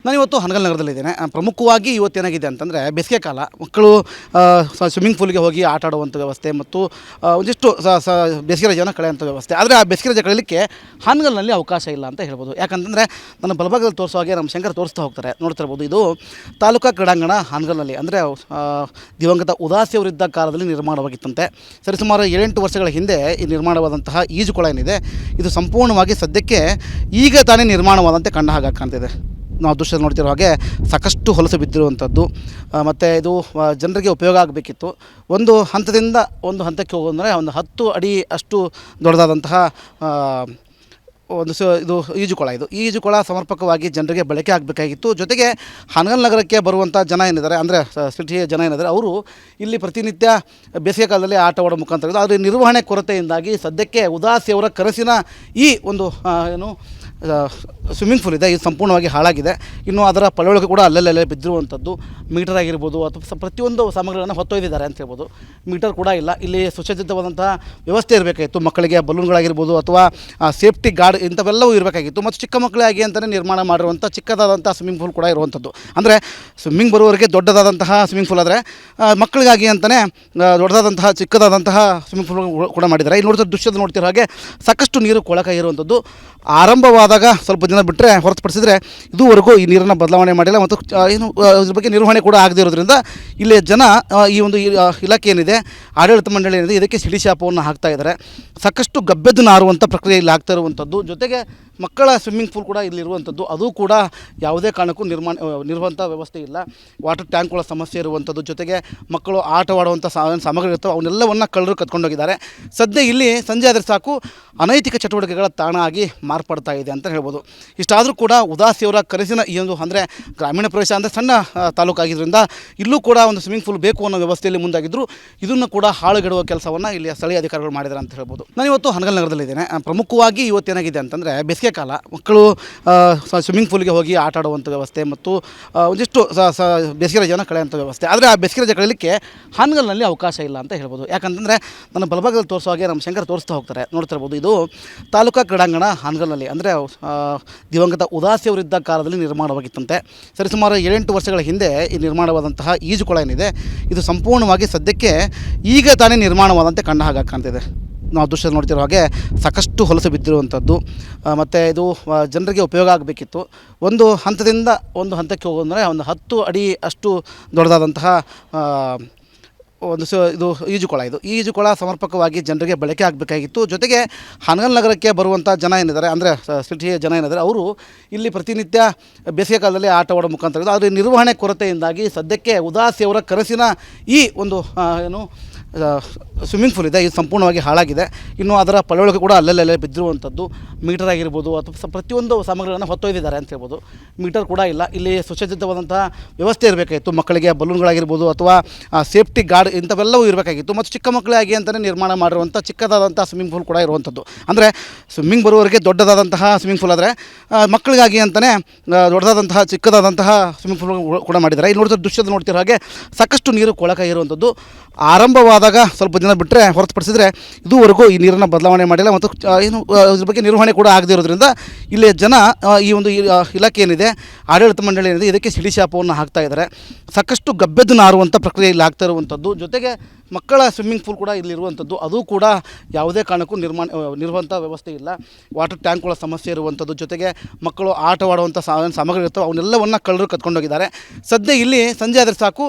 ನಾನಿವತ್ತು ಹನಗಲ್ ನಗರದಲ್ಲಿದ್ದೇನೆ. ಪ್ರಮುಖವಾಗಿ ಇವತ್ತೇನಾಗಿದೆ ಅಂತಂದರೆ ಬೇಸಿಗೆ ಕಾಲ, ಮಕ್ಕಳು ಸ್ವಿಮ್ಮಿಂಗ್ ಪೂಲ್ಗೆ ಹೋಗಿ ಆಟ ಆಡುವಂಥ ವ್ಯವಸ್ಥೆ ಮತ್ತು ಒಂದಿಷ್ಟು ಬೇಸಿಗೆ ರಜೆಯನ್ನು ಕಳೆಯುವಂಥ ವ್ಯವಸ್ಥೆ. ಆದರೆ ಆ ಬೇಸಿಗೆ ರಜೆ ಕಳೆಯಲಿಕ್ಕೆ ಹಾನಗಲ್ನಲ್ಲಿ ಅವಕಾಶ ಇಲ್ಲ ಅಂತ ಹೇಳ್ಬೋದು. ಯಾಕಂತಂದರೆ ನನ್ನ ಬಲಭಾಗದಲ್ಲಿ ತೋರಿಸೋ ಹಾಗೆ ನಮ್ಮ ಶಂಕರ್ ತೋರಿಸ್ತಾ ಹೋಗ್ತಾರೆ, ನೋಡ್ತಿರ್ಬೋದು. ಇದು ತಾಲೂಕಾ ಕ್ರೀಡಾಂಗಣ ಹಾನಗಲ್ನಲ್ಲಿ, ಅಂದರೆ ದಿವಂಗತ ಉದಾಸಿಯವರಿದ್ದ ಕಾಲದಲ್ಲಿ ನಿರ್ಮಾಣವಾಗಿತ್ತಂತೆ. ಸರಿಸುಮಾರು 7-8 ವರ್ಷಗಳ ಹಿಂದೆ ಈ ನಿರ್ಮಾಣವಾದಂತಹ ಈಜುಕೊಳ ಏನಿದೆ, ಇದು ಸಂಪೂರ್ಣವಾಗಿ ಸದ್ಯಕ್ಕೆ ಈಗ ತಾನೇ ನಿರ್ಮಾಣವಾದಂತೆ ಕಂಡ ಹಾಗೆ ಕಾಣ್ತಿದೆ. ನಾವು ದೃಶ್ಯ ನೋಡ್ತಿರೋ ಹಾಗೆ ಸಾಕಷ್ಟು ಹೊಲಸು ಬಿದ್ದಿರುವಂಥದ್ದು, ಮತ್ತು ಇದು ಜನರಿಗೆ ಉಪಯೋಗ ಆಗಬೇಕಿತ್ತು. ಒಂದು ಹಂತದಿಂದ ಒಂದು ಹಂತಕ್ಕೆ ಹೋಗೋದಂದರೆ ಒಂದು 10 ಅಡಿ ಅಷ್ಟು ದೊಡ್ಡದಾದಂತಹ ಇದು ಈಜುಕೊಳ. ಈ ಈಜುಕೊಳ ಸಮರ್ಪಕವಾಗಿ ಜನರಿಗೆ ಬಳಕೆ ಆಗಬೇಕಾಗಿತ್ತು. ಜೊತೆಗೆ ಹನಗಲ್ ನಗರಕ್ಕೆ ಬರುವಂಥ ಜನ ಏನಿದ್ದಾರೆ, ಅಂದರೆ ಸಿಟಿಯ ಜನ ಏನಿದ್ದಾರೆ, ಅವರು ಇಲ್ಲಿ ಪ್ರತಿನಿತ್ಯ ಬೇಸಿಗೆ ಕಾಲದಲ್ಲಿ ಆಟವಾಡೋ ಮುಖಾಂತರ ಇದು. ಆದರೆ ನಿರ್ವಹಣೆ ಕೊರತೆಯಿಂದಾಗಿ ಸದ್ಯಕ್ಕೆ ಉದಾಸಿಯವರ ಕನಸಿನ ಈ ಒಂದು ಸ್ವಿಮ್ಮಿಂಗ್ ಪೂಲ್ ಇದೆ, ಇದು ಸಂಪೂರ್ಣವಾಗಿ ಹಾಳಾಗಿದೆ. ಇನ್ನು ಅದರ ಪಳವಳಿಕೆ ಕೂಡ ಅಲ್ಲಲ್ಲೇ ಬಿದ್ದಿರುವಂಥದ್ದು. ಮೀಟರ್ ಆಗಿರ್ಬೋದು ಅಥವಾ ಪ್ರತಿಯೊಂದು ಸಾಮಗ್ರಿಗಳನ್ನು ಹೊತ್ತೊಯ್ದಿದ್ದಾರೆ ಅಂತ ಹೇಳ್ಬೋದು. ಮೀಟರ್ ಕೂಡ ಇಲ್ಲ. ಇಲ್ಲಿ ಸುಸಜ್ಜಿತವಾದಂತಹ ವ್ಯವಸ್ಥೆ ಇರಬೇಕಾಗಿತ್ತು. ಮಕ್ಕಳಿಗೆ ಬಲೂನ್ಗಳಾಗಿರ್ಬೋದು ಅಥವಾ ಸೇಫ್ಟಿ ಗಾರ್ಡ್ ಇಂಥವೆಲ್ಲವೂ ಇರಬೇಕಾಗಿತ್ತು. ಮತ್ತು ಚಿಕ್ಕ ಮಕ್ಕಳಿಗಾಗಿ ಅಂತಲೇ ನಿರ್ಮಾಣ ಮಾಡಿರುವಂಥ ಚಿಕ್ಕದಾದಂಥ ಸ್ವಿಮ್ಮಿಂಗ್ ಪೂಲ್ ಕೂಡ ಇರುವಂಥದ್ದು. ಅಂದರೆ ಸ್ವಿಮ್ಮಿಂಗ್ ಬರುವವರಿಗೆ ದೊಡ್ಡದಾದಂತಹ ಸ್ವಿಮ್ಮಿಂಗ್ ಪೂಲ್, ಆದರೆ ಮಕ್ಕಳಿಗಾಗಿ ಅಂತಲೇ ದೊಡ್ಡದಾದಂತಹ ಚಿಕ್ಕದಾದಂತಹ ಸ್ವಿಮ್ಮಿಂಗ್ ಪೂಲ್ ಕೂಡ ಮಾಡಿದ್ದಾರೆ. ಇಲ್ಲಿ ನೋಡ್ತಾ ದೃಶ್ಯದ ನೋಡ್ತಿರೋ ಹಾಗೆ ಸಾಕಷ್ಟು ನೀರು ಕೊಳಕ ಇರುವಂಥದ್ದು. ಆರಂಭವಾದಾಗ ಸ್ವಲ್ಪ ದಿನ ಬಿಟ್ಟರೆ ಹೊರತುಪಡಿಸಿದರೆ ಇದುವರೆಗೂ ಈ ನೀರನ್ನು ಬದಲಾವಣೆ ಮಾಡಿಲ್ಲ ಮತ್ತು ಇದ್ರ ಬಗ್ಗೆ ನಿರ್ವಹಣೆ ಕೂಡ ಆಗದೇ ಇರೋದ್ರಿಂದ ಇಲ್ಲಿ ಜನ ಈ ಒಂದು ಇಲಾಖೆ ಏನಿದೆ, ಆಡಳಿತ ಮಂಡಳಿ ಏನಿದೆ, ಇದಕ್ಕೆ ಸಿಡಿ ಶಾಪವನ್ನು ಹಾಕ್ತಾ ಇದ್ದಾರೆ. ಸಾಕಷ್ಟು ಗಬ್ಬೆದ್ದು ನಾರುವಂಥ ಪ್ರಕ್ರಿಯೆ ಇಲ್ಲಿ ಆಗ್ತಾ ಇರುವಂಥದ್ದು. ಜೊತೆಗೆ ಮಕ್ಕಳ ಸ್ವಿಮ್ಮಿಂಗ್ ಪೂಲ್ ಕೂಡ ಇಲ್ಲಿರುವಂಥದ್ದು. ಅದು ಕೂಡ ಯಾವುದೇ ಕಾರಣಕ್ಕೂ ನಿರ್ವಂಥ ವ್ಯವಸ್ಥೆ ಇಲ್ಲ. ವಾಟರ್ ಟ್ಯಾಂಕ್ಗಳ ಸಮಸ್ಯೆ ಇರುವಂಥದ್ದು. ಜೊತೆಗೆ ಮಕ್ಕಳು ಆಟವಾಡುವಂಥ ಸಾಮಗ್ರಿ ಇರ್ತವೆ, ಅವನ್ನೆಲ್ಲವನ್ನು ಕಳ್ಳರು ಕತ್ಕೊಂಡೋಗಿದ್ದಾರೆ. ಸದ್ಯ ಇಲ್ಲಿ ಸಂಜೆ ಆದರೆ ಸಾಕು ಅನೈತಿಕ ಚಟುವಟಿಕೆಗಳ ತಾಣ ಆಗಿ ಮಾರ್ಪಡ್ತಾ ಇದೆ ಅಂತ ಹೇಳ್ಬೋದು. ಇಷ್ಟಾದರೂ ಕೂಡ ಉದಾಸಿಯವರ ಕನಸಿನ ಈ ಒಂದು, ಅಂದರೆ ಗ್ರಾಮೀಣ ಪ್ರದೇಶ ಅಂದರೆ ಸಣ್ಣ ತಾಲೂಕಾಗಿದ್ದರಿಂದ ಇಲ್ಲೂ ಕೂಡ ಒಂದು ಸ್ವಿಮ್ಮಿಂಗ್ ಪೂಲ್ ಬೇಕು ಅನ್ನೋ ವ್ಯವಸ್ಥೆಯಲ್ಲಿ ಮುಂದಾಗಿದ್ದರು. ಇದನ್ನು ಕೂಡ ಹಾಳುಗೆಡುವ ಕೆಲಸವನ್ನು ಇಲ್ಲಿ ಸ್ಥಳೀಯ ಅಧಿಕಾರಿಗಳು ಮಾಡಿದ್ದಾರೆ ಅಂತ ಹೇಳ್ಬೋದು. ನಾನಿವತ್ತು ಹನಗಲ್ ನಗರದಲ್ಲಿದ್ದೇನೆ. ಪ್ರಮುಖವಾಗಿ ಇವತ್ತೇನಾಗಿದೆ ಅಂತಂದರೆ ಬೇಸಿಗೆ ಕಾಲ, ಮಕ್ಕಳು ಸ್ವಿಮ್ಮಿಂಗ್ ಪೂಲ್ಗೆ ಹೋಗಿ ಆಟ ಆಡುವಂಥ ವ್ಯವಸ್ಥೆ ಮತ್ತು ಒಂದಿಷ್ಟು ಬೇಸಿಗೆ ರಜೆಯನ್ನು ಕಳೆಯುವಂಥ ವ್ಯವಸ್ಥೆ. ಆದರೆ ಆ ಬೇಸಿಗೆ ರಜೆ ಕಳೆಯಲಿಕ್ಕೆ ಹಾನಗಲ್ನಲ್ಲಿ ಅವಕಾಶ ಇಲ್ಲ ಅಂತ ಹೇಳ್ಬೋದು. ಯಾಕಂತಂದರೆ ನನ್ನ ಬಲಭಾಗದಲ್ಲಿ ತೋರಿಸೋ ಹಾಗೆ ನಮ್ಮ ಶಂಕರ್ ತೋರಿಸ್ತಾ ಹೋಗ್ತಾರೆ, ನೋಡ್ತಿರ್ಬೋದು. ಇದು ತಾಲೂಕಾ ಕ್ರೀಡಾಂಗಣ ಹಾನಗಲ್ನಲ್ಲಿ, ಅಂದರೆ ದಿವಂಗತ ಉದಾಸಿಯವರಿದ್ದ ಕಾಲದಲ್ಲಿ ನಿರ್ಮಾಣವಾಗಿತ್ತಂತೆ. ಸರಿಸುಮಾರು 7-8 ವರ್ಷಗಳ ಹಿಂದೆ ಈ ನಿರ್ಮಾಣವಾದಂತಹ ಈಜುಕೊಳ ಏನಿದೆ, ಇದು ಸಂಪೂರ್ಣವಾಗಿ ಸದ್ಯಕ್ಕೆ ಈಗ ತಾನೇ ನಿರ್ಮಾಣವಾದಂತೆ ಕಂಡ ಹಾಗೆ ಕಾಣ್ತಿದೆ. ನಾವು ದೃಶ್ಯ ನೋಡ್ತಿರೋ ಹಾಗೆ ಸಾಕಷ್ಟು ಹೊಲಸು ಬಿದ್ದಿರುವಂಥದ್ದು, ಮತ್ತು ಇದು ಜನರಿಗೆ ಉಪಯೋಗ ಆಗಬೇಕಿತ್ತು. ಒಂದು ಹಂತದಿಂದ ಒಂದು ಹಂತಕ್ಕೆ ಹೋಗೋದಂದರೆ ಒಂದು 10 ಅಡಿ ಅಷ್ಟು ದೊಡ್ಡದಾದಂತಹ ಇದು ಈಜುಕೊಳ. ಈ ಈಜುಕೊಳ ಸಮರ್ಪಕವಾಗಿ ಜನರಿಗೆ ಬಳಕೆ ಆಗಬೇಕಾಗಿತ್ತು. ಜೊತೆಗೆ ಹನಗಲ್ ನಗರಕ್ಕೆ ಬರುವಂಥ ಜನ ಏನಿದ್ದಾರೆ, ಅಂದರೆ ಸಿಟಿಯ ಜನ ಏನಿದ್ದಾರೆ, ಅವರು ಇಲ್ಲಿ ಪ್ರತಿನಿತ್ಯ ಬೇಸಿಗೆ ಕಾಲದಲ್ಲಿ ಆಟವಾಡೋ ಮುಖಾಂತರ ಇದು. ಆದರೆ ನಿರ್ವಹಣೆ ಕೊರತೆಯಿಂದಾಗಿ ಸದ್ಯಕ್ಕೆ ಉದಾಸಿಯವರ ಕನಸಿನ ಈ ಒಂದು ಸ್ವಿಮ್ಮಿಂಗ್ ಪೂಲ್ ಇದೆ, ಇದು ಸಂಪೂರ್ಣವಾಗಿ ಹಾಳಾಗಿದೆ. ಇನ್ನು ಅದರ ಪಳವಳಿಕೆ ಕೂಡ ಅಲ್ಲಲ್ಲೇ ಬಿದ್ದಿರುವಂಥದ್ದು. ಮೀಟರ್ ಆಗಿರ್ಬೋದು ಅಥವಾ ಪ್ರತಿಯೊಂದು ಸಾಮಗ್ರಿಗಳನ್ನು ಹೊತ್ತೊಯ್ದಿದ್ದಾರೆ ಅಂತ ಹೇಳ್ಬೋದು. ಮೀಟರ್ ಕೂಡ ಇಲ್ಲ. ಇಲ್ಲಿ ಸುಸಜ್ಜಿತವಾದಂತಹ ವ್ಯವಸ್ಥೆ ಇರಬೇಕಾಗಿತ್ತು. ಮಕ್ಕಳಿಗೆ ಬಲೂನ್ಗಳಾಗಿರ್ಬೋದು ಅಥವಾ ಸೇಫ್ಟಿ ಗಾರ್ಡ್ ಇಂಥವೆಲ್ಲವೂ ಇರಬೇಕಾಗಿತ್ತು. ಮತ್ತು ಚಿಕ್ಕ ಮಕ್ಕಳಿಗಾಗಿ ಅಂತಲೇ ನಿರ್ಮಾಣ ಮಾಡಿರುವಂಥ ಚಿಕ್ಕದಾದಂಥ ಸ್ವಿಮ್ಮಿಂಗ್ ಪೂಲ್ ಕೂಡ ಇರುವಂಥದ್ದು. ಅಂದರೆ ಸ್ವಿಮ್ಮಿಂಗ್ ಬರುವವರಿಗೆ ದೊಡ್ಡದಾದಂತಹ ಸ್ವಿಮ್ಮಿಂಗ್ ಪೂಲ್, ಆದರೆ ಮಕ್ಕಳಿಗಾಗಿ ಅಂತಲೇ ದೊಡ್ಡದಾದಂತಹ ಚಿಕ್ಕದಾದಂತಹ ಸ್ವಿಮ್ಮಿಂಗ್ ಪೂಲ್ ಕೂಡ ಮಾಡಿದ್ದಾರೆ. ಇಲ್ಲಿ ನೋಡ್ತಾ ದೃಶ್ಯದ ನೋಡ್ತಿರೋ ಹಾಗೆ ಸಾಕಷ್ಟು ನೀರು ಕೊಳಕ ಇರುವಂಥದ್ದು. ಆರಂಭವಾದಾಗ ಸ್ವಲ್ಪ ದಿನ ಬಿಟ್ಟರೆ ಹೊರತುಪಡಿಸಿದರೆ ಇದುವರೆಗೂ ಈ ನೀರನ್ನು ಬದಲಾವಣೆ ಮಾಡಿಲ್ಲ ಮತ್ತು ಇದ್ರ ಬಗ್ಗೆ ನಿರ್ವಹಣೆ ಕೂಡ ಆಗದೇ ಇರೋದ್ರಿಂದ ಇಲ್ಲಿ ಜನ ಈ ಒಂದು ಇಲಾಖೆ ಏನಿದೆ, ಆಡಳಿತ ಮಂಡಳಿ ಏನಿದೆ, ಇದಕ್ಕೆ ಸಿಡಿ ಶಾಪವನ್ನು ಹಾಕ್ತಾ ಇದ್ದಾರೆ. ಸಾಕಷ್ಟು ಗಬ್ಬೆದ್ದು ನಾರುವಂಥ ಪ್ರಕ್ರಿಯೆ ಇಲ್ಲಿ ಆಗ್ತಾ ಇರುವಂಥದ್ದು. ಜೊತೆಗೆ ಮಕ್ಕಳ ಸ್ವಿಮ್ಮಿಂಗ್ ಪೂಲ್ ಕೂಡ ಇಲ್ಲಿರುವಂಥದ್ದು. ಅದು ಕೂಡ ಯಾವುದೇ ಕಾರಣಕ್ಕೂ ನಿರ್ವಂಥ ವ್ಯವಸ್ಥೆ ಇಲ್ಲ. ವಾಟರ್ ಟ್ಯಾಂಕ್ಗಳ ಸಮಸ್ಯೆ ಇರುವಂಥದ್ದು. ಜೊತೆಗೆ ಮಕ್ಕಳು ಆಟವಾಡುವಂಥ ಸಾಮಗ್ರಿ ಇರ್ತವೆ, ಅವನ್ನೆಲ್ಲವನ್ನು ಕಳ್ಳರು ಕತ್ಕೊಂಡೋಗಿದ್ದಾರೆ. ಸದ್ಯ ಇಲ್ಲಿ ಸಂಜೆ ಆದರೆ ಸಾಕು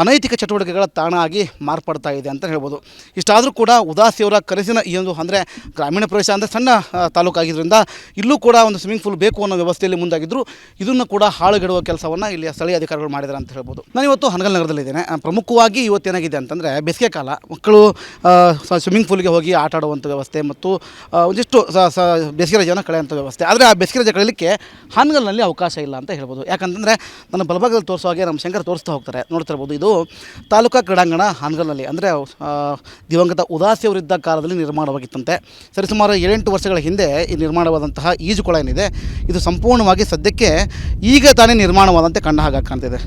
ಅನೈತಿಕ ಚಟುವಟಿಕೆಗಳ ತಾಣ ಆಗಿ ಮಾರ್ಪಡ್ತಾ ಇದೆ ಅಂತ ಹೇಳ್ಬೋದು. ಇಷ್ಟಾದರೂ ಕೂಡ ಉದಾಸಿಯವರ ಕನಸಿನ ಈ ಒಂದು, ಅಂದರೆ ಗ್ರಾಮೀಣ ಪ್ರದೇಶ ಅಂದರೆ ಸಣ್ಣ ತಾಲೂಕಾಗಿದ್ದರಿಂದ ಇಲ್ಲೂ ಕೂಡ ಒಂದು ಸ್ವಿಮ್ಮಿಂಗ್ ಪೂಲ್ ಬೇಕು ಅನ್ನೋ ವ್ಯವಸ್ಥೆಯಲ್ಲಿ ಮುಂದಾಗಿದ್ದರು. ಇದನ್ನು ಕೂಡ ಹಾಳುಗೆಡುವ ಕೆಲಸವನ್ನು ಇಲ್ಲಿ ಸ್ಥಳೀಯ ಅಧಿಕಾರಿಗಳು ಮಾಡಿದ್ದಾರೆ ಅಂತ ಹೇಳ್ಬೋದು. ನಾನಿವತ್ತು ಹನಗಲ್ ನಗರದಲ್ಲಿದ್ದೇನೆ. ಪ್ರಮುಖವಾಗಿ ಇವತ್ತೇನಾಗಿದೆ ಅಂತಂದರೆ ಬೇಸಿಗೆ ಕಾಲ, ಮಕ್ಕಳು ಸ್ವಿಮ್ಮಿಂಗ್ ಪೂಲ್ಗೆ ಹೋಗಿ ಆಟ ಆಡುವಂಥ ವ್ಯವಸ್ಥೆ ಮತ್ತು ಒಂದಿಷ್ಟು ಬೇಸಿಗೆ ರಜೆಯನ್ನು ಕಳೆಯುವಂಥ ವ್ಯವಸ್ಥೆ. ಆದರೆ ಆ ಬೇಸಿಗೆ ರಜೆ ಕಳೆಯಲಿಕ್ಕೆ ಹಾನಗಲ್ನಲ್ಲಿ ಅವಕಾಶ ಇಲ್ಲ ಅಂತ ಹೇಳ್ಬೋದು. ಯಾಕಂತಂದರೆ ನನ್ನ ಬಲಭಾಗದಲ್ಲಿ ತೋರಿಸೋ ಹಾಗೆ ನಮ್ಮ ಶಂಕರ್ ತೋರಿಸ್ತಾ ಹೋಗ್ತಾರೆ, ನೋಡ್ತಿರ್ಬೋದು. ಇದು ತಾಲೂಕಾ ಕ್ರೀಡಾಂಗಣ ಹಾನಗಲ್ನಲ್ಲಿ, ಅಂದರೆ ದಿವಂಗತ ಉದಾಸಿಯವರಿದ್ದ ಕಾಲದಲ್ಲಿ ನಿರ್ಮಾಣವಾಗಿತ್ತಂತೆ. ಸರಿಸುಮಾರು 7-8 ವರ್ಷಗಳ ಹಿಂದೆ ಈ ನಿರ್ಮಾಣವಾದಂತಹ ಈಜುಕೊಳ ಏನಿದೆ, ಇದು ಸಂಪೂರ್ಣವಾಗಿ ಸದ್ಯಕ್ಕೆ ಈಗ ತಾನೇ ನಿರ್ಮಾಣವಾದಂತೆ ಕಂಡ ಹಾಗೆ ಕಾಣ್ತಿದೆ.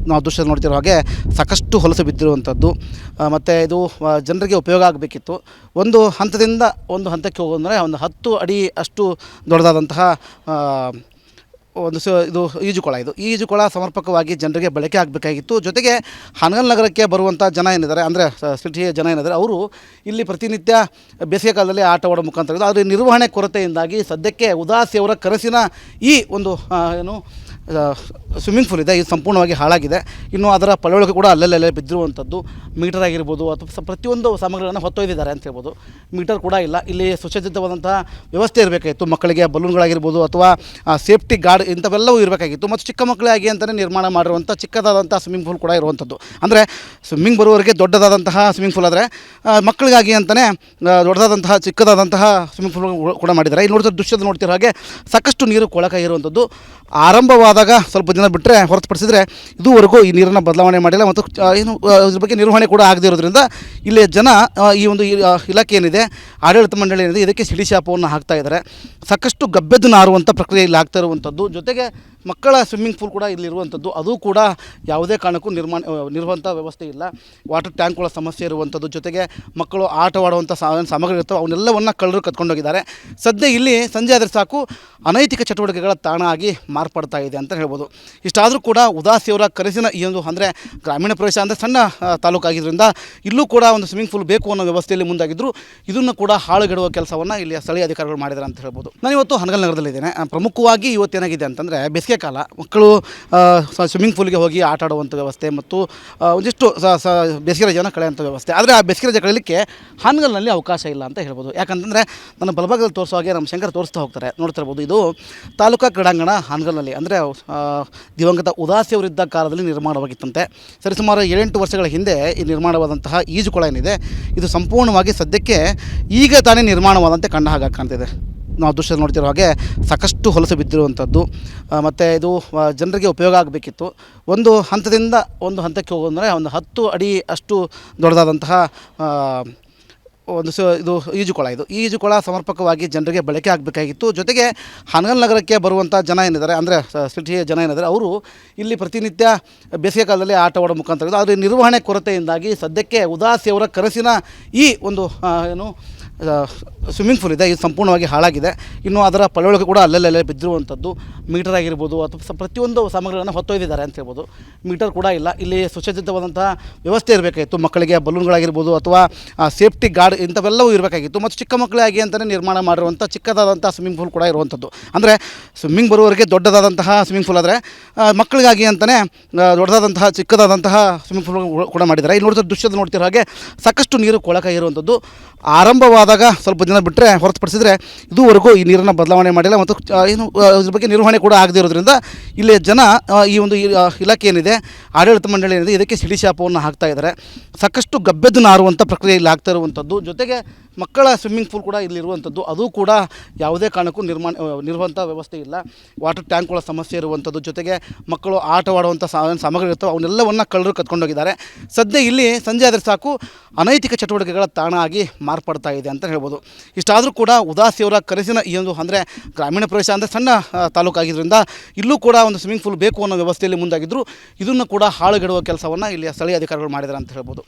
ನಾವು ದೃಶ್ಯ ನೋಡ್ತಿರೋ ಹಾಗೆ ಸಾಕಷ್ಟು ಹೊಲಸು ಬಿದ್ದಿರುವಂಥದ್ದು, ಮತ್ತು ಇದು ಜನರಿಗೆ ಉಪಯೋಗ ಆಗಬೇಕಿತ್ತು. ಒಂದು ಹಂತದಿಂದ ಒಂದು ಹಂತಕ್ಕೆ ಹೋಗೋದಂದರೆ ಒಂದು 10 ಅಡಿ ಅಷ್ಟು ದೊಡ್ಡದಾದಂತಹ ಇದು ಈಜುಕೊಳ. ಈ ಈಜುಕೊಳ ಸಮರ್ಪಕವಾಗಿ ಜನರಿಗೆ ಬಳಕೆ ಆಗಬೇಕಾಗಿತ್ತು. ಜೊತೆಗೆ ಹಾನಗಲ್ ನಗರಕ್ಕೆ ಬರುವಂಥ ಜನ ಏನಿದ್ದಾರೆ, ಅಂದರೆ ಸಿಟಿಯ ಜನ ಏನಿದ್ದಾರೆ, ಅವರು ಇಲ್ಲಿ ಪ್ರತಿನಿತ್ಯ ಬೇಸಿಗೆ ಕಾಲದಲ್ಲಿ ಆಟವಾಡೋ ಮುಖಾಂತರ ಇದು. ಆದರೆ ನಿರ್ವಹಣೆ ಕೊರತೆಯಿಂದಾಗಿ ಸದ್ಯಕ್ಕೆ ಉದಾಸಿಯವರ ಕನಸಿನ ಈ ಒಂದು ಸ್ವಿಮ್ಮಿಂಗ್ ಪೂಲ್ ಇದೆ, ಇದು ಸಂಪೂರ್ಣವಾಗಿ ಹಾಳಾಗಿದೆ. ಇನ್ನು ಅದರ ಪಳವಳಿಕೆ ಕೂಡ ಅಲ್ಲಲ್ಲೇ ಬಿದ್ದಿರುವಂಥದ್ದು. ಮೀಟರ್ ಆಗಿರ್ಬೋದು ಅಥವಾ ಪ್ರತಿಯೊಂದು ಸಾಮಗ್ರಿಗಳನ್ನು ಹೊತ್ತೊಯ್ದಿದ್ದಾರೆ ಅಂತ ಹೇಳ್ಬೋದು. ಮೀಟರ್ ಕೂಡ ಇಲ್ಲ. ಇಲ್ಲಿ ಸುಸಜ್ಜಿತವಾದಂಥ ವ್ಯವಸ್ಥೆ ಇರಬೇಕಾಗಿತ್ತು. ಮಕ್ಕಳಿಗೆ ಬಲೂನ್ಗಳಾಗಿರ್ಬೋದು ಅಥವಾ ಸೇಫ್ಟಿ ಗಾರ್ಡ್ ಇಂಥವೆಲ್ಲವೂ ಇರಬೇಕಾಗಿತ್ತು. ಮತ್ತು ಚಿಕ್ಕ ಮಕ್ಕಳಿಗಾಗಿ ಅಂತಲೇ ನಿರ್ಮಾಣ ಮಾಡಿರುವಂಥ ಚಿಕ್ಕದಾದಂಥ ಸ್ವಿಮ್ಮಿಂಗ್ ಪೂಲ್ ಕೂಡ ಇರುವಂಥದ್ದು. ಅಂದರೆ ಸ್ವಿಮ್ಮಿಂಗ್ ಬರುವವರೆಗೆ ದೊಡ್ಡದಾದಂತಹ ಸ್ವಿಮ್ಮಿಂಗ್ ಪೂಲ್ ಆದರೆ ಮಕ್ಕಳಿಗಾಗಿ ಅಂತಲೇ ದೊಡ್ಡದಾದಂತಹ ಚಿಕ್ಕದಾದಂತಹ ಸ್ವಿಮ್ಮಿಂಗ್ ಪೂಲ್ ಕೂಡ ಮಾಡಿದ್ದಾರೆ. ಇಲ್ಲಿ ನೋಡಿದ್ರೆ ದೃಶ್ಯದ ನೋಡ್ತಿರೋ ಹಾಗೆ ಸಾಕಷ್ಟು ನೀರು ಕೊಳಕಾಗಿರುವಂಥದ್ದು. ಆರಂಭವಾದಾಗ ಸ್ವಲ್ಪ ದಿನ ಬಿಟ್ಟರೆ ಹೊರತುಪಡಿಸಿದರೆ ಇದುವರೆಗೂ ಈ ನೀರನ್ನು ಬದಲಾವಣೆ ಮಾಡಿಲ್ಲ ಮತ್ತು ಇದ್ರ ಬಗ್ಗೆ ನಿರ್ವಹಣೆ ಕೂಡ ಆಗದೇ ಇರೋದ್ರಿಂದ ಇಲ್ಲಿ ಜನ ಈ ಒಂದು ಇಲಾಖೆ ಏನಿದೆ, ಆಡಳಿತ ಮಂಡಳಿ ಏನಿದೆ, ಇದಕ್ಕೆ ಸಿಡಿ ಶಾಪವನ್ನು ಹಾಕ್ತಾ ಇದ್ದಾರೆ. ಸಾಕಷ್ಟು ಗಬ್ಬೆದ್ದು ನಾರುವಂಥ ಪ್ರಕ್ರಿಯೆ ಇಲ್ಲಿ ಆಗ್ತಾ ಇರುವಂಥದ್ದು. ಜೊತೆಗೆ ಮಕ್ಕಳ ಸ್ವಿಮ್ಮಿಂಗ್ ಪೂಲ್ ಕೂಡ ಇಲ್ಲಿರುವಂಥದ್ದು. ಅದು ಕೂಡ ಯಾವುದೇ ಕಾರಣಕ್ಕೂ ನಿರ್ವಂಥ ವ್ಯವಸ್ಥೆ ಇಲ್ಲ. ವಾಟರ್ ಟ್ಯಾಂಕ್ಗಳ ಸಮಸ್ಯೆ ಇರುವಂಥದ್ದು. ಜೊತೆಗೆ ಮಕ್ಕಳು ಆಟವಾಡುವಂಥ ಸಾಮಗ್ರಿ ಇರ್ತವೆ, ಅವನ್ನೆಲ್ಲವನ್ನು ಕಳ್ಳರು ಕತ್ಕೊಂಡೋಗಿದ್ದಾರೆ. ಸದ್ಯ ಇಲ್ಲಿ ಸಂಜೆ ಆದರೆ ಸಾಕು ಅನೈತಿಕ ಚಟುವಟಿಕೆಗಳ ತಾಣ ಆಗಿ ಮಾರ್ಪಡ್ತಾ ಇದೆ ಅಂತ ಹೇಳ್ಬೋದು. ಇಷ್ಟಾದರೂ ಕೂಡ ಉದಾಸಿಯವರ ಕನಸಿನ ಈ ಒಂದು, ಅಂದರೆ ಗ್ರಾಮೀಣ ಪ್ರದೇಶ ಅಂದರೆ ಸಣ್ಣ ತಾಲೂಕಾಗಿದ್ದರಿಂದ ಇಲ್ಲೂ ಕೂಡ ಒಂದು ಸ್ವಿಮ್ಮಿಂಗ್ ಪೂಲ್ ಬೇಕು ಅನ್ನೋ ವ್ಯವಸ್ಥೆಯಲ್ಲಿ ಮುಂದಾಗಿದ್ದರು. ಇದನ್ನು ಕೂಡ ಹಾಳುಗೆಡುವ ಕೆಲಸವನ್ನು ಇಲ್ಲಿ ಸ್ಥಳೀಯ ಅಧಿಕಾರಿಗಳು ಮಾಡಿದ್ದಾರೆ ಅಂತ ಹೇಳ್ಬೋದು. ನಾನು ಇವತ್ತು ಹಾನಗಲ್ ನಗರದಲ್ಲಿದ್ದೇನೆ. ಪ್ರಮುಖವಾಗಿ ಇವತ್ತೇನಾಗಿದೆ ಅಂತಂದರೆ ಬೇಸಿಗೆ ಕಾಲ, ಮಕ್ಕಳು ಸ್ವಿಮ್ಮಿಂಗ್ ಪೂಲ್ಗೆ ಹೋಗಿ ಆಟ ಆಡುವಂಥ ವ್ಯವಸ್ಥೆ ಮತ್ತು ಒಂದಿಷ್ಟು ಬೇಸಿಗೆ ರಜೆಯನ್ನು ಕಳೆಯುವಂಥ ವ್ಯವಸ್ಥೆ. ಆದರೆ ಆ ಬೇಸಿಗೆ ರಜೆ ಕಳೆಯಲಿಕ್ಕೆ ಹಾನಗಲ್ನಲ್ಲಿ ಅವಕಾಶ ಇಲ್ಲ ಅಂತ ಹೇಳ್ಬೋದು. ಯಾಕಂತಂದರೆ ನನ್ನ ಬಲಭಾಗದಲ್ಲಿ ತೋರಿಸೋ ಹಾಗೆ ನಮ್ಮ ಶಂಕರ್ ತೋರಿಸ್ತಾ ಹೋಗ್ತಾರೆ, ನೋಡ್ತಿರ್ಬೋದು. ಇದು ತಾಲೂಕಾ ಕ್ರೀಡಾಂಗಣ ಹಾನಗಲ್ನಲ್ಲಿ, ಅಂದರೆ ದಿವಂಗತ ಉದಾಸಿಯವರಿದ್ದ ಕಾಲದಲ್ಲಿ ನಿರ್ಮಾಣವಾಗಿತ್ತಂತೆ. ಸರಿಸುಮಾರು 7-8 ವರ್ಷಗಳ ಹಿಂದೆ ಈ ನಿರ್ಮಾಣವಾದಂತಹ ಈಜುಕೊಳ ಏನಿದೆ, ಇದು ಸಂಪೂರ್ಣವಾಗಿ ಸದ್ಯಕ್ಕೆ ಈಗ ತಾನೇ ನಿರ್ಮಾಣವಾದಂತೆ ಕಂಡ ಹಾಗೆ ಕಾಣ್ತಿದೆ. ನಾವು ದೃಶ್ಯ ನೋಡ್ತಿರೋ ಹಾಗೆ ಸಾಕಷ್ಟು ಹೊಲಸು ಬಿದ್ದಿರುವಂಥದ್ದು. ಮತ್ತು ಇದು ಜನರಿಗೆ ಉಪಯೋಗ ಆಗಬೇಕಿತ್ತು. ಒಂದು ಹಂತದಿಂದ ಒಂದು ಹಂತಕ್ಕೆ ಹೋಗೋದಂದರೆ ಒಂದು 10 ಅಡಿ ಅಷ್ಟು ದೊಡ್ಡದಾದಂತಹ ಇದು ಈಜುಕೊಳ. ಈ ಈಜುಕೊಳ ಸಮರ್ಪಕವಾಗಿ ಜನರಿಗೆ ಬಳಕೆ ಆಗಬೇಕಾಗಿತ್ತು. ಜೊತೆಗೆ ಹಾನಗಲ್ ನಗರಕ್ಕೆ ಬರುವಂಥ ಜನ ಏನಿದ್ದಾರೆ, ಅಂದರೆ ಸಿಟಿಯ ಜನ ಏನಿದ್ದಾರೆ, ಅವರು ಇಲ್ಲಿ ಪ್ರತಿನಿತ್ಯ ಬೇಸಿಗೆ ಕಾಲದಲ್ಲಿ ಆಟವಾಡೋ ಮುಖಾಂತರ ಇದು. ಆದರೆ ನಿರ್ವಹಣೆ ಕೊರತೆಯಿಂದಾಗಿ ಸದ್ಯಕ್ಕೆ ಉದಾಸಿಯವರ ಕನಸಿನ ಈ ಒಂದು ಸ್ವಿಮ್ಮಿಂಗ್ ಪೂಲ್ ಇದೆ, ಇದು ಸಂಪೂರ್ಣವಾಗಿ ಹಾಳಾಗಿದೆ. ಇನ್ನು ಅದರ ಪಳವಳಿಕೆ ಕೂಡ ಅಲ್ಲಲ್ಲೇ ಬಿದ್ದಿರುವಂಥದ್ದು. ಮೀಟರ್ ಆಗಿರ್ಬೋದು ಅಥವಾ ಪ್ರತಿಯೊಂದು ಸಾಮಗ್ರಿಗಳನ್ನು ಹೊತ್ತೊಯ್ದಿದ್ದಾರೆ ಅಂತ ಹೇಳ್ಬೋದು. ಮೀಟರ್ ಕೂಡ ಇಲ್ಲ. ಇಲ್ಲಿ ಸುಸಜ್ಜಿತವಾದಂಥ ವ್ಯವಸ್ಥೆ ಇರಬೇಕಾಗಿತ್ತು. ಮಕ್ಕಳಿಗೆ ಬಲೂನ್ಗಳಾಗಿರ್ಬೋದು ಅಥವಾ ಸೇಫ್ಟಿ ಗಾರ್ಡ್ ಇಂಥವೆಲ್ಲವೂ ಇರಬೇಕಾಗಿತ್ತು. ಮತ್ತು ಚಿಕ್ಕ ಮಕ್ಕಳಿಗಾಗಿ ಅಂತಲೇ ನಿರ್ಮಾಣ ಮಾಡಿರುವಂಥ ಚಿಕ್ಕದಾದಂಥ ಸ್ವಿಮ್ಮಿಂಗ್ ಪೂಲ್ ಕೂಡ ಇರುವಂಥದ್ದು. ಅಂದರೆ ಸ್ವಿಮ್ಮಿಂಗ್ ಬರುವವರೆಗೆ ದೊಡ್ಡದಾದಂತಹ ಸ್ವಿಮ್ಮಿಂಗ್ ಪೂಲ್ ಆದರೆ ಮಕ್ಕಳಿಗಾಗಿ ಅಂತಲೇ ದೊಡ್ಡದಾದಂತಹ ಚಿಕ್ಕದಾದಂತಹ ಸ್ವಿಮ್ಮಿಂಗ್ ಪೂಲ್ ಕೂಡ ಮಾಡಿದ್ದಾರೆ. ಇಲ್ಲಿ ನೋಡಿದ್ರೆ ದೃಶ್ಯದ ನೋಡ್ತಿರೋ ಹಾಗೆ ಸಾಕಷ್ಟು ನೀರು ಕೊಳಕಾಗಿರುವಂಥದ್ದು. ಆರಂಭವಾದಾಗ ಸ್ವಲ್ಪ ದಿನ ಬಿಟ್ಟರೆ ಹೊರತುಪಡಿಸಿದರೆ ಇದುವರೆಗೂ ಈ ನೀರನ್ನು ಬದಲಾವಣೆ ಮಾಡಿಲ್ಲ ಮತ್ತು ಇದ್ರ ಬಗ್ಗೆ ನಿರ್ವಹಣೆ ಕೂಡ ಆಗದೇ ಇರೋದ್ರಿಂದ ಇಲ್ಲಿ ಜನ ಈ ಒಂದು ಇಲಾಖೆ ಏನಿದೆ, ಆಡಳಿತ ಮಂಡಳಿ ಏನಿದೆ, ಇದಕ್ಕೆ ಸಿಡಿ ಶಾಪವನ್ನು ಹಾಕ್ತಾ ಇದ್ದಾರೆ. ಸಾಕಷ್ಟು ಗಬ್ಬೆದ್ದು ನಾರುವಂಥ ಪ್ರಕ್ರಿಯೆ ಇಲ್ಲಿ ಆಗ್ತಾ ಇರುವಂಥದ್ದು. ಜೊತೆಗೆ ಮಕ್ಕಳ ಸ್ವಿಮ್ಮಿಂಗ್ ಪೂಲ್ ಕೂಡ ಇಲ್ಲಿರುವಂಥದ್ದು. ಅದು ಕೂಡ ಯಾವುದೇ ಕಾರಣಕ್ಕೂ ನಿರ್ವಂಥ ವ್ಯವಸ್ಥೆ ಇಲ್ಲ. ವಾಟರ್ ಟ್ಯಾಂಕ್ಗಳ ಸಮಸ್ಯೆ ಇರುವಂಥದ್ದು. ಜೊತೆಗೆ ಮಕ್ಕಳು ಆಟವಾಡುವಂಥ ಸಾಮಗ್ರಿ ಇರ್ತವೆ, ಅವನ್ನೆಲ್ಲವನ್ನು ಕಳ್ಳರು ಕತ್ಕೊಂಡೋಗಿದ್ದಾರೆ. ಸದ್ಯ ಇಲ್ಲಿ ಸಂಜೆ ಆದರೆ ಸಾಕು ಅನೈತಿಕ ಚಟುವಟಿಕೆಗಳ ತಾಣ ಆಗಿ ಮಾರ್ಪಡ್ತಾ ಇದೆ ಅಂತ ಹೇಳ್ಬೋದು. ಇಷ್ಟಾದರೂ ಕೂಡ ಉದಾಸಿಯವರ ಕನಸಿನ ಈ ಒಂದು, ಅಂದರೆ ಗ್ರಾಮೀಣ ಪ್ರದೇಶ ಅಂದರೆ ಸಣ್ಣ ತಾಲೂಕಾಗಿದ್ದರಿಂದ ಇಲ್ಲೂ ಕೂಡ ಒಂದು ಸ್ವಿಮ್ಮಿಂಗ್ ಪೂಲ್ ಬೇಕು ಅನ್ನೋ ವ್ಯವಸ್ಥೆಯಲ್ಲಿ ಮುಂದಾಗಿದ್ದರು. ಇದನ್ನು ಕೂಡ ಹಾಳುಗೆಡುವ ಕೆಲಸವನ್ನು ಇಲ್ಲಿ ಸ್ಥಳೀಯ ಅಧಿಕಾರಿಗಳು ಮಾಡಿದ್ದಾರೆ ಅಂತ ಹೇಳ್ಬೋದು.